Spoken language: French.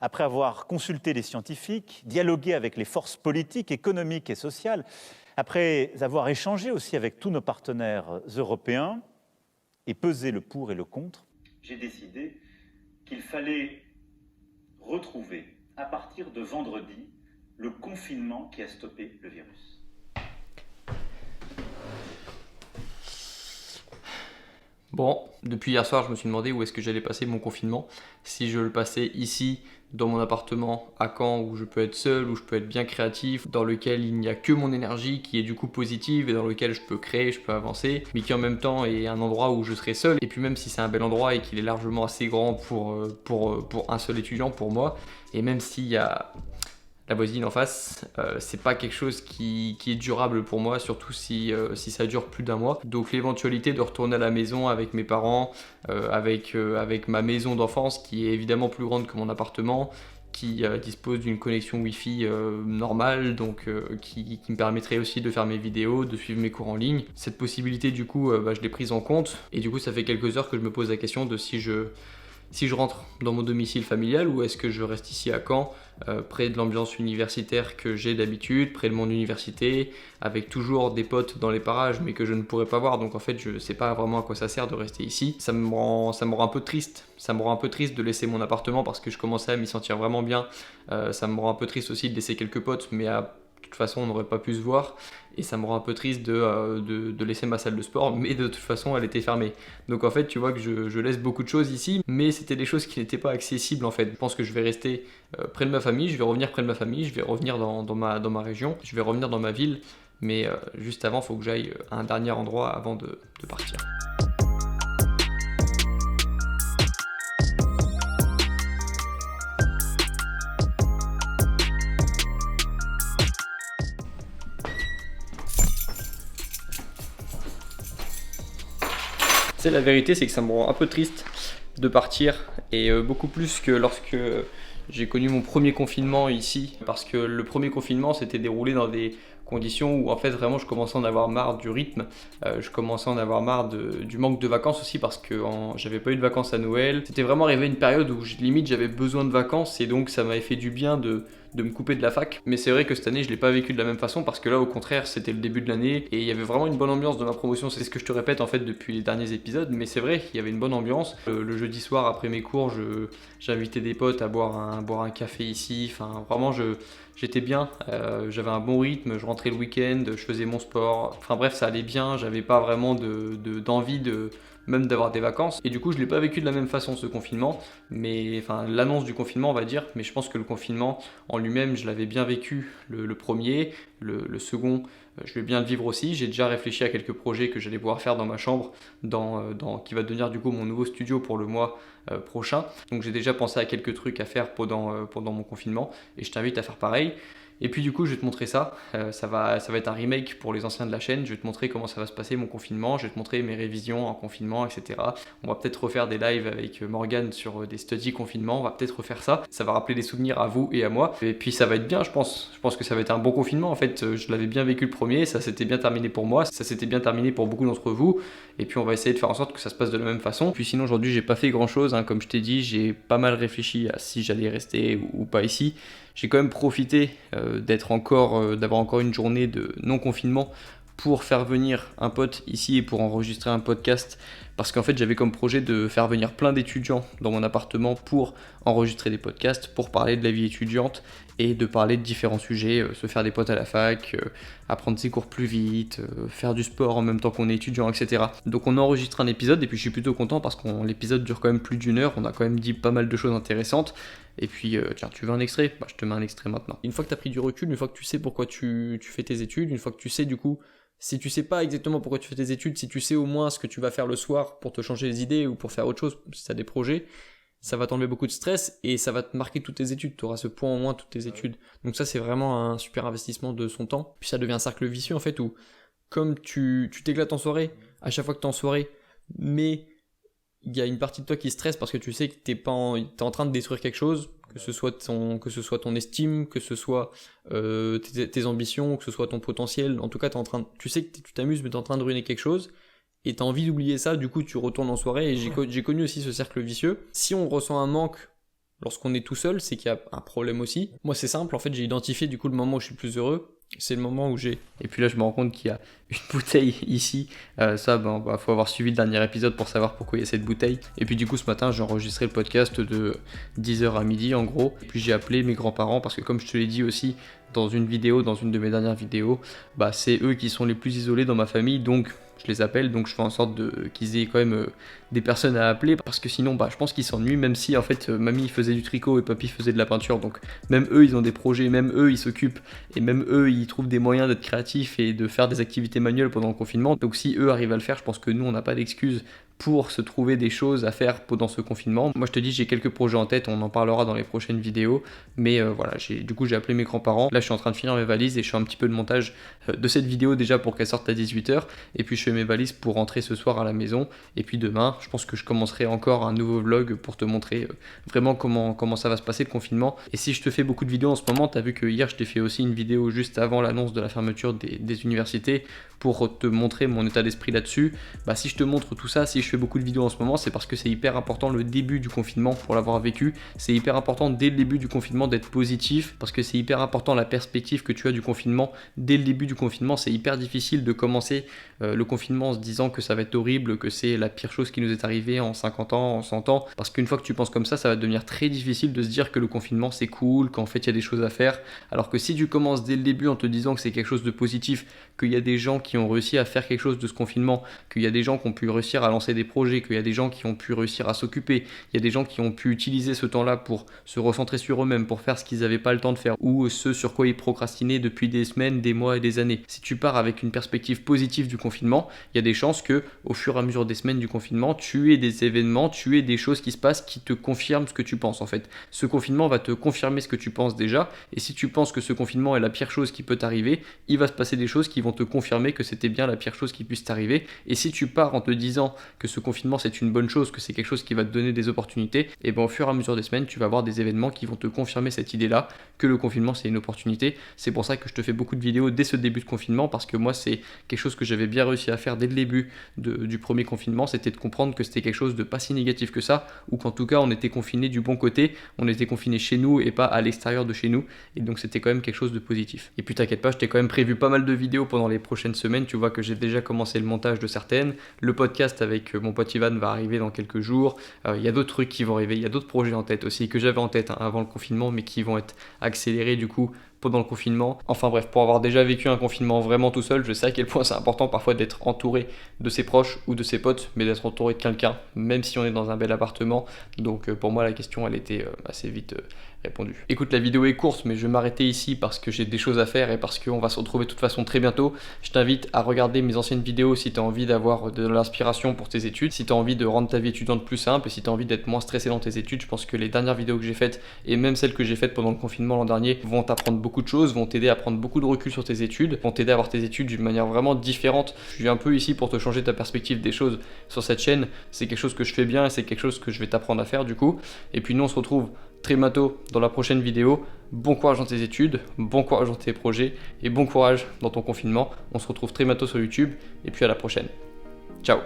après avoir consulté les scientifiques, dialogué avec les forces politiques, économiques et sociales, après avoir échangé aussi avec tous nos partenaires européens et pesé le pour et le contre, j'ai décidé qu'il fallait retrouver, à partir de vendredi, le confinement qui a stoppé le virus. Bon, depuis hier soir, je me suis demandé où est-ce que j'allais passer mon confinement. Si je le passais ici, dans mon appartement à Caen, où je peux être seul, où je peux être bien créatif, dans lequel il n'y a que mon énergie qui est du coup positive et dans lequel je peux créer, je peux avancer, mais qui en même temps est un endroit où je serai seul. Et puis même si c'est un bel endroit et qu'il est largement assez grand pour un seul étudiant, pour moi, et même s'il y a la voisine en face, c'est pas quelque chose qui est durable pour moi, surtout si ça dure plus d'un mois. Donc l'éventualité de retourner à la maison avec mes parents, avec ma maison d'enfance qui est évidemment plus grande que mon appartement, qui dispose d'une connexion Wi-Fi normale, donc qui me permettrait aussi de faire mes vidéos, de suivre mes cours en ligne. Cette possibilité du coup, je l'ai prise en compte et du coup ça fait quelques heures que je me pose la question de si je rentre dans mon domicile familial ou est-ce que je reste ici à Caen, près de l'ambiance universitaire que j'ai d'habitude, près de mon université, avec toujours des potes dans les parages mais que je ne pourrais pas voir. Donc en fait, je ne sais pas vraiment à quoi ça sert de rester ici. Ça me rend un peu triste. Ça me rend un peu triste de laisser mon appartement parce que je commençais à m'y sentir vraiment bien. Ça me rend un peu triste aussi de laisser quelques potes, mais de toute façon, on n'aurait pas pu se voir. Et ça me rend un peu triste de laisser ma salle de sport, mais de toute façon, elle était fermée. Donc en fait, tu vois que je laisse beaucoup de choses ici, mais c'était des choses qui n'étaient pas accessibles en fait. Je pense que je vais rester près de ma famille, je vais revenir près de ma famille, je vais revenir dans ma région, je vais revenir dans ma ville, mais juste avant, il faut que j'aille à un dernier endroit avant de partir. La vérité, c'est que ça me rend un peu triste de partir et beaucoup plus que lorsque j'ai connu mon premier confinement ici, parce que le premier confinement s'était déroulé dans des conditions où en fait vraiment je commençais à en avoir marre du rythme, je commençais à en avoir marre du manque de vacances aussi parce que j'avais pas eu de vacances à Noël. C'était vraiment arrivé une période où limite j'avais besoin de vacances et donc ça m'avait fait du bien de me couper de la fac. Mais c'est vrai que cette année je l'ai pas vécu de la même façon parce que là au contraire c'était le début de l'année et il y avait vraiment une bonne ambiance de ma promotion. C'est ce que je te répète en fait depuis les derniers épisodes, mais c'est vrai qu'il y avait une bonne ambiance. Le jeudi soir après mes cours j'invitais des potes à boire un café ici, enfin vraiment j'étais bien, j'avais un bon rythme, je rentrais le week-end, je faisais mon sport, enfin bref ça allait bien, j'avais pas vraiment d'envie même d'avoir des vacances. Et du coup je l'ai pas vécu de la même façon ce confinement, mais enfin l'annonce du confinement on va dire, mais je pense que le confinement en lui-même je l'avais bien vécu le premier, le second je vais bien le vivre aussi. J'ai déjà réfléchi à quelques projets que j'allais pouvoir faire dans ma chambre, qui va devenir du coup mon nouveau studio pour le mois prochain. Donc j'ai déjà pensé à quelques trucs à faire pendant mon confinement et je t'invite à faire pareil. Et puis du coup je vais te montrer ça, ça va être un remake pour les anciens de la chaîne, je vais te montrer comment ça va se passer mon confinement, je vais te montrer mes révisions en confinement, etc. On va peut-être refaire des lives avec Morgane sur des studies confinement, on va peut-être refaire ça, ça va rappeler des souvenirs à vous et à moi, et puis ça va être bien je pense que ça va être un bon confinement en fait, je l'avais bien vécu le premier, ça s'était bien terminé pour moi, ça s'était bien terminé pour beaucoup d'entre vous, et puis on va essayer de faire en sorte que ça se passe de la même façon. Puis sinon aujourd'hui j'ai pas fait grand chose, comme je t'ai dit, j'ai pas mal réfléchi à si j'allais rester ou pas ici. J'ai quand même profité d'avoir encore une journée de non-confinement pour faire venir un pote ici et pour enregistrer un podcast parce qu'en fait j'avais comme projet de faire venir plein d'étudiants dans mon appartement pour enregistrer des podcasts, pour parler de la vie étudiante et de parler de différents sujets, se faire des potes à la fac, apprendre ses cours plus vite, faire du sport en même temps qu'on est étudiant, etc. Donc on enregistre un épisode et puis je suis plutôt content parce que l'épisode dure quand même plus d'une heure, on a quand même dit pas mal de choses intéressantes. Et puis tiens, tu veux un extrait ? Je te mets un extrait maintenant. Une fois que tu as pris du recul, une fois que tu sais pourquoi tu fais tes études, une fois que tu sais du coup, si tu sais pas exactement pourquoi tu fais tes études, si tu sais au moins ce que tu vas faire le soir pour te changer les idées ou pour faire autre chose, si tu as des projets, ça va t'enlever beaucoup de stress et ça va te marquer toutes tes études, tu auras ce point en moins toutes tes études. Donc ça c'est vraiment un super investissement de son temps. Puis ça devient un cercle vicieux en fait où comme tu t'éclates en soirée, à chaque fois que tu es en soirée, mais il y a une partie de toi qui stresse parce que tu sais que t'es en train de détruire quelque chose, que ce soit ton estime, que ce soit tes ambitions, que ce soit ton potentiel. En tout cas, tu sais que tu t'amuses, mais t'es en train de ruiner quelque chose. Et t'as envie d'oublier ça, du coup tu retournes en soirée. Et j'ai connu aussi ce cercle vicieux. Si on ressent un manque lorsqu'on est tout seul, c'est qu'il y a un problème aussi. Moi, c'est simple, en fait, j'ai identifié du coup le moment où je suis le plus heureux. C'est le moment où j'ai... Et puis là, je me rends compte qu'il y a une bouteille ici. Faut avoir suivi le dernier épisode pour savoir pourquoi il y a cette bouteille. Et puis du coup, ce matin, j'ai enregistré le podcast de 10h à midi, en gros. Et puis j'ai appelé mes grands-parents parce que comme je te l'ai dit aussi dans une de mes dernières vidéos, c'est eux qui sont les plus isolés dans ma famille. Donc, je les appelle, donc je fais en sorte qu'ils aient quand même des personnes à appeler, parce que sinon je pense qu'ils s'ennuient, même si en fait mamie faisait du tricot et papy faisait de la peinture, donc même eux ils ont des projets, même eux ils s'occupent, et même eux ils trouvent des moyens d'être créatifs et de faire des activités manuelles pendant le confinement. Donc si eux arrivent à le faire, je pense que nous on n'a pas d'excuses pour se trouver des choses à faire pendant ce confinement. Moi je te dis, j'ai quelques projets en tête, on en parlera dans les prochaines vidéos, mais voilà, j'ai appelé mes grands-parents. Là je suis en train de finir mes valises et je fais un petit peu de montage de cette vidéo déjà pour qu'elle sorte à 18h, et puis je fais mes valises pour rentrer ce soir à la maison, et puis demain je pense que je commencerai encore un nouveau vlog pour te montrer vraiment comment ça va se passer le confinement. Et si je te fais beaucoup de vidéos en ce moment, tu as vu que hier je t'ai fait aussi une vidéo juste avant l'annonce de la fermeture des universités pour te montrer mon état d'esprit là-dessus. Si je te montre tout ça, si je fais beaucoup de vidéos en ce moment, c'est parce que c'est hyper important le début du confinement pour l'avoir vécu. C'est hyper important dès le début du confinement d'être positif, parce que c'est hyper important la perspective que tu as du confinement. Dès le début du confinement, c'est hyper difficile de commencer le confinement en se disant que ça va être horrible, que c'est la pire chose qui nous est arrivée en 50 ans, en 100 ans, parce qu'une fois que tu penses comme ça va devenir très difficile de se dire que le confinement c'est cool, qu'en fait il y a des choses à faire, alors que si tu commences dès le début en te disant que c'est quelque chose de positif, qu'il y a des gens qui ont réussi à faire quelque chose de ce confinement, qu'il y a des gens qui ont pu réussir à lancer des projets, qu'il y a des gens qui ont pu réussir à s'occuper, il y a des gens qui ont pu utiliser ce temps-là pour se recentrer sur eux-mêmes, pour faire ce qu'ils n'avaient pas le temps de faire, ou ce sur quoi ils procrastinaient depuis des semaines, des mois et des années. Si tu pars avec une perspective positive du confinement, il y a des chances que au fur et à mesure des semaines du confinement, tu aies des événements, tu aies des choses qui se passent qui te confirment ce que tu penses en fait. Ce confinement va te confirmer ce que tu penses déjà, et si tu penses que ce confinement est la pire chose qui peut t'arriver, il va se passer des choses qui vont te confirmer que c'était bien la pire chose qui puisse t'arriver. Et si tu pars en te disant que ce confinement c'est une bonne chose, que c'est quelque chose qui va te donner des opportunités, et au fur et à mesure des semaines, tu vas avoir des événements qui vont te confirmer cette idée-là, que le confinement c'est une opportunité. C'est pour ça que je te fais beaucoup de vidéos dès ce début de confinement, parce que moi c'est quelque chose que j'avais bien réussi à faire dès le début du premier confinement, c'était de comprendre que c'était quelque chose de pas si négatif que ça, ou qu'en tout cas on était confiné du bon côté, on était confiné chez nous et pas à l'extérieur de chez nous, et donc c'était quand même quelque chose de positif. Et puis t'inquiète pas, je t'ai quand même prévu pas mal de vidéos pendant les prochaines semaines, tu vois que j'ai déjà commencé le montage de certaines, le podcast avec mon pote Ivan va arriver dans quelques jours, il y a d'autres trucs qui vont arriver, il y a d'autres projets en tête aussi que j'avais en tête avant le confinement, mais qui vont être accélérés du coup pendant le confinement. Enfin bref, pour avoir déjà vécu un confinement vraiment tout seul, je sais à quel point c'est important parfois d'être entouré de ses proches ou de ses potes, mais d'être entouré de quelqu'un, même si on est dans un bel appartement. Donc pour moi la question elle était assez vite répondu. Écoute, la vidéo est courte, mais je vais m'arrêter ici parce que j'ai des choses à faire et parce qu'on va se retrouver de toute façon très bientôt. Je t'invite à regarder mes anciennes vidéos si tu as envie d'avoir de l'inspiration pour tes études, si tu as envie de rendre ta vie étudiante plus simple et si tu as envie d'être moins stressé dans tes études. Je pense que les dernières vidéos que j'ai faites et même celles que j'ai faites pendant le confinement l'an dernier vont t'apprendre beaucoup de choses, vont t'aider à prendre beaucoup de recul sur tes études, vont t'aider à voir tes études d'une manière vraiment différente. Je suis un peu ici pour te changer ta perspective des choses sur cette chaîne. C'est quelque chose que je fais bien et c'est quelque chose que je vais t'apprendre à faire du coup. Et puis nous on se retrouve très bientôt dans la prochaine vidéo. Bon courage dans tes études, bon courage dans tes projets et bon courage dans ton confinement. On se retrouve très bientôt sur YouTube et puis à la prochaine. Ciao.